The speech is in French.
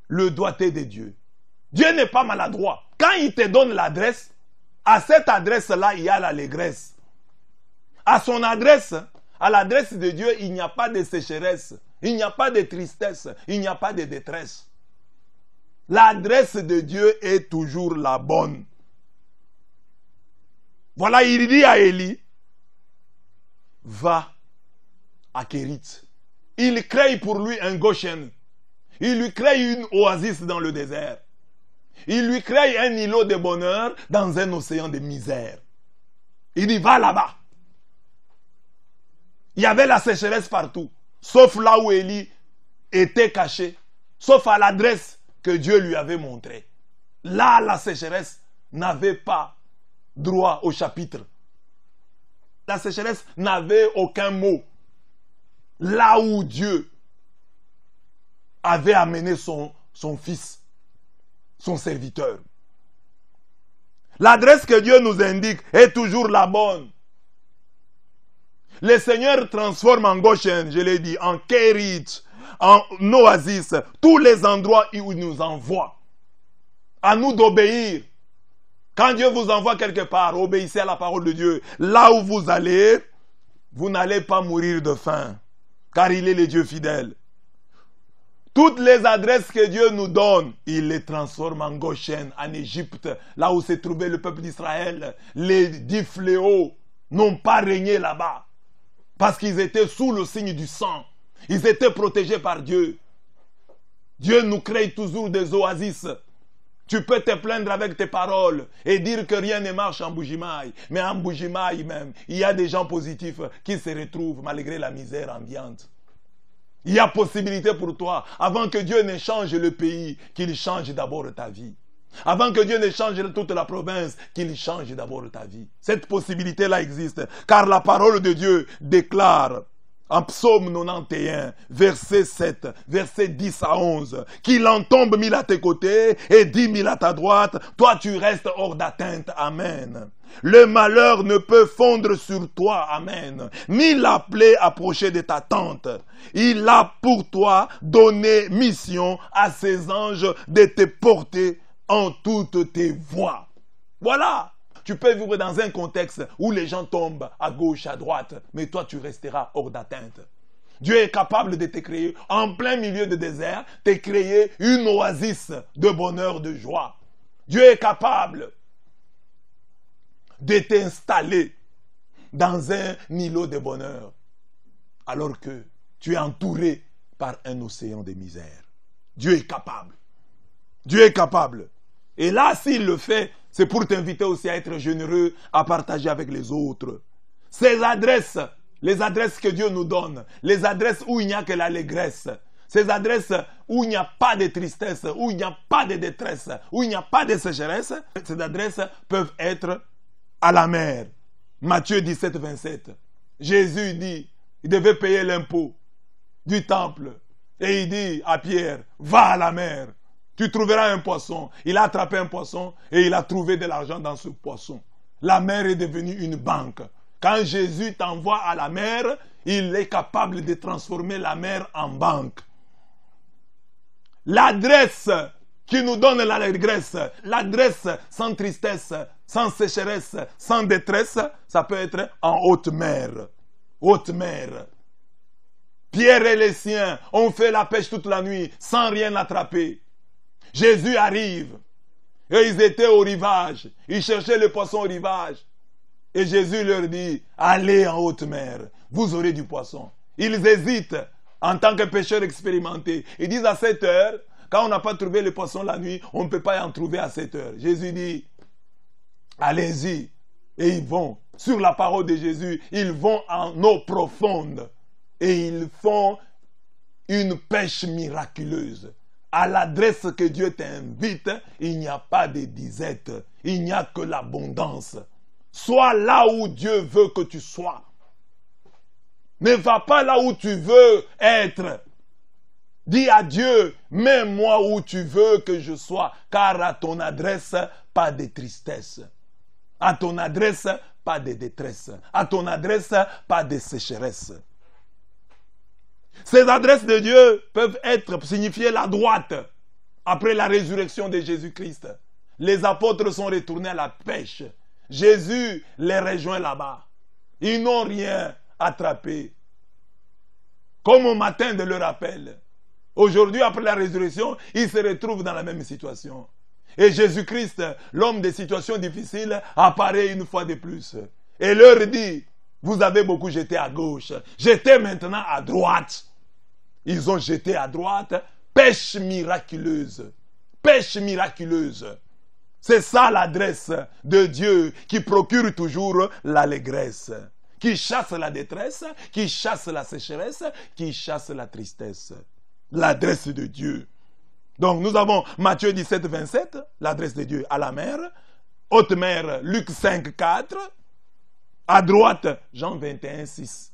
le doigté de Dieu. Dieu n'est pas maladroit. Quand il te donne l'adresse, à cette adresse-là, il y a l'allégresse. À son adresse, à l'adresse de Dieu, il n'y a pas de sécheresse, il n'y a pas de tristesse, il n'y a pas de détresse. L'adresse de Dieu est toujours la bonne. Voilà, il dit à Élie, va à Kérit. Il crée pour lui un Goshen. Il lui crée une oasis dans le désert. Il lui crée un îlot de bonheur dans un océan de misère. Il dit, va là-bas. Il y avait la sécheresse partout, sauf là où Élie était caché, sauf à l'adresse que Dieu lui avait montrée. Là, la sécheresse n'avait pas droit au chapitre. La sécheresse n'avait aucun mot. Là où Dieu avait amené son fils, son serviteur. L'adresse que Dieu nous indique est toujours la bonne. Le Seigneur transforme en Goshen, je l'ai dit, en Kérit, en oasis, tous les endroits où il nous envoie. À nous d'obéir. Quand Dieu vous envoie quelque part, obéissez à la parole de Dieu. Là où vous allez, vous n'allez pas mourir de faim, car il est le Dieu fidèle. Toutes les adresses que Dieu nous donne, il les transforme en Goshen, en Égypte, là où s'est trouvé le peuple d'Israël. Les 10 fléaux n'ont pas régné là-bas, parce qu'ils étaient sous le signe du sang. Ils étaient protégés par Dieu. Dieu nous crée toujours des oasis. Tu peux te plaindre avec tes paroles et dire que rien ne marche en Bujimaï. Mais en Bujimaï même, il y a des gens positifs qui se retrouvent malgré la misère ambiante. Il y a possibilité pour toi, avant que Dieu ne change le pays, qu'il change d'abord ta vie. Avant que Dieu ne change toute la province, qu'il change d'abord ta vie. Cette possibilité-là existe, car la parole de Dieu déclare en Psaume 91, verset 7, verset 10 à 11, qu'il en tombe 1000 à tes côtés et 10 000 à ta droite, toi tu restes hors d'atteinte. Amen. Le malheur ne peut fondre sur toi, amen, ni la plaie approcher de ta tente. Il a pour toi donné mission à ses anges de te porter en toutes tes voies. Voilà. Tu peux vivre dans un contexte où les gens tombent à gauche, à droite, mais toi tu resteras hors d'atteinte. Dieu est capable de te créer en plein milieu de désert, te créer une oasis de bonheur, de joie. Dieu est capable de t'installer dans un îlot de bonheur, alors que tu es entouré par un océan de misère. Dieu est capable. Dieu est capable. Et là, s'il le fait, c'est pour t'inviter aussi à être généreux, à partager avec les autres. Ces adresses, les adresses que Dieu nous donne, les adresses où il n'y a que l'allégresse, ces adresses où il n'y a pas de tristesse, où il n'y a pas de détresse, où il n'y a pas de sécheresse, ces adresses peuvent être à la mer. Matthieu 17, 27. Jésus dit, il devait payer l'impôt du temple. Et il dit à Pierre, va à la mer. Tu trouveras un poisson. Il a attrapé un poisson et il a trouvé de l'argent dans ce poisson. La mer est devenue une banque. Quand Jésus t'envoie à la mer, il est capable de transformer la mer en banque. L'adresse qui nous donne l'allégresse, l'adresse sans tristesse, sans sécheresse, sans détresse, ça peut être en haute mer. Haute mer. Pierre et les siens ont fait la pêche toute la nuit sans rien attraper. Jésus arrive et ils étaient au rivage. Ils cherchaient le poisson au rivage. Et Jésus leur dit, allez en haute mer, vous aurez du poisson. Ils hésitent en tant que pêcheurs expérimentés. Ils disent à 7 heures, quand on n'a pas trouvé le poisson la nuit, on ne peut pas en trouver à 7 heures. Jésus dit, allez-y. Et ils vont, sur la parole de Jésus, ils vont en eau profonde. Et ils font une pêche miraculeuse. À l'adresse que Dieu t'invite, il n'y a pas de disette, il n'y a que l'abondance. Sois là où Dieu veut que tu sois. Ne va pas là où tu veux être. Dis à Dieu, mets-moi où tu veux que je sois, car à ton adresse, pas de tristesse. À ton adresse, pas de détresse. À ton adresse, pas de sécheresse. Ces adresses de Dieu peuvent être signifiées la droite. Après la résurrection de Jésus-Christ, les apôtres sont retournés à la pêche. Jésus les rejoint là-bas. Ils n'ont rien attrapé. Comme au matin de leur appel. Aujourd'hui, après la résurrection, ils se retrouvent dans la même situation. Et Jésus-Christ, l'homme des situations difficiles, apparaît une fois de plus. Et leur dit, vous avez beaucoup jeté à gauche. Jetez maintenant à droite. Ils ont jeté à droite. Pêche miraculeuse. Pêche miraculeuse. C'est ça l'adresse de Dieu qui procure toujours l'allégresse. Qui chasse la détresse, qui chasse la sécheresse, qui chasse la tristesse. L'adresse de Dieu. Donc nous avons Matthieu 17, 27, l'adresse de Dieu à la mer. Haute mer, Luc 5, 4. À droite, Jean 21, 6.